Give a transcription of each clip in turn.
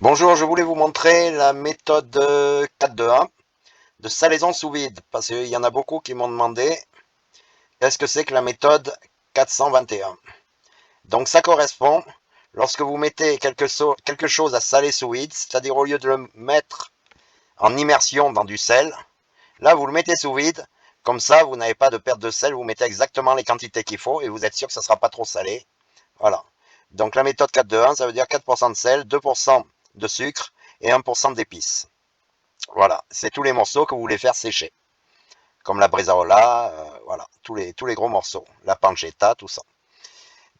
Bonjour, je voulais vous montrer la méthode 4-2-1 de salaison sous vide, parce qu'il y en a beaucoup qui m'ont demandé qu'est-ce que c'est que la méthode 421. Donc ça correspond, lorsque vous mettez quelque chose à saler sous vide, c'est-à-dire au lieu de le mettre en immersion dans du sel, là vous le mettez sous vide, comme ça vous n'avez pas de perte de sel, vous mettez exactement les quantités qu'il faut et vous êtes sûr que ça ne sera pas trop salé. Voilà. Donc la méthode 4-2-1, ça veut dire 4% de sel, 2% de sucre et 1% d'épices. Voilà, c'est tous les morceaux que vous voulez faire sécher. Comme la bresaola, voilà, tous les gros morceaux. La pancetta, tout ça.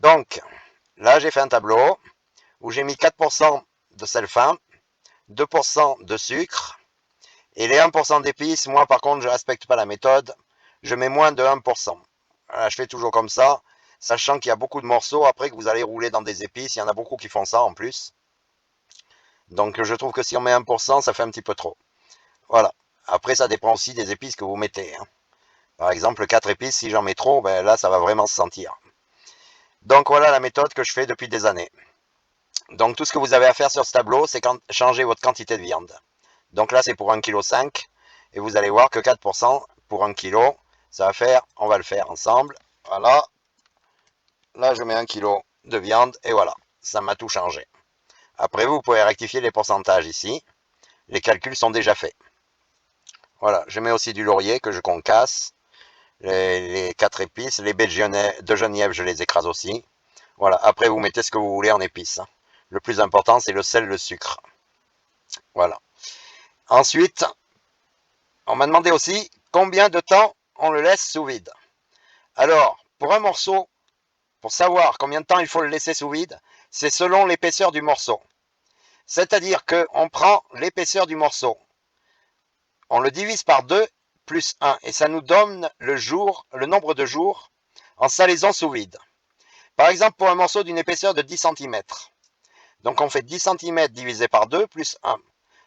Donc, là, j'ai fait un tableau où j'ai mis 4% de sel fin, 2% de sucre, et les 1% d'épices, moi, par contre, je ne respecte pas la méthode. Je mets moins de 1%. Voilà, je fais toujours comme ça, sachant qu'il y a beaucoup de morceaux après que vous allez rouler dans des épices. Il y en a beaucoup qui font ça en plus. Donc, je trouve que si on met 1%, ça fait un petit peu trop. Voilà. Après, ça dépend aussi des épices que vous mettez, hein. Par exemple, 4 épices, si j'en mets trop, ben là, ça va vraiment se sentir. Donc voilà la méthode que je fais depuis des années. Donc tout ce que vous avez à faire sur ce tableau, c'est changer votre quantité de viande. Donc là, c'est pour 1,5 kg. Et vous allez voir que 4% pour 1 kg, ça va faire, on va le faire ensemble. Voilà. Là, je mets 1 kg de viande et voilà, ça m'a tout changé. Après, vous pouvez rectifier les pourcentages ici. Les calculs sont déjà faits. Voilà, je mets aussi du laurier que je concasse. Les 4 épices, les baies de Genièvre, je les écrase aussi. Voilà, après vous mettez ce que vous voulez en épices. Le plus important, c'est le sel, le sucre. Voilà. Ensuite, on m'a demandé aussi combien de temps on le laisse sous vide. Alors, pour un morceau, pour savoir combien de temps il faut le laisser sous vide, c'est selon l'épaisseur du morceau. C'est-à-dire qu'on prend l'épaisseur du morceau, on le divise par 2 plus 1, et ça nous donne le nombre de jours en salaison sous vide. Par exemple, pour un morceau d'une épaisseur de 10 cm. Donc on fait 10 cm divisé par 2 plus 1.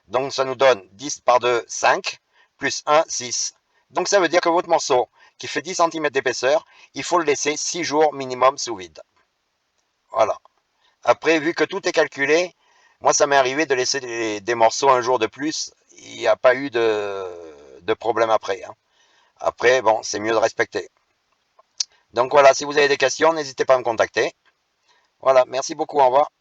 Donc ça nous donne 10 par 2, 5, plus 1, 6. Donc ça veut dire que votre morceau, qui fait 10 cm d'épaisseur, il faut le laisser 6 jours minimum sous vide. Voilà. Après, vu que tout est calculé, moi ça m'est arrivé de laisser des morceaux un jour de plus. Il n'y a pas eu de problème après, hein. Après, bon, c'est mieux de respecter. Donc voilà, si vous avez des questions, n'hésitez pas à me contacter. Voilà, merci beaucoup, au revoir.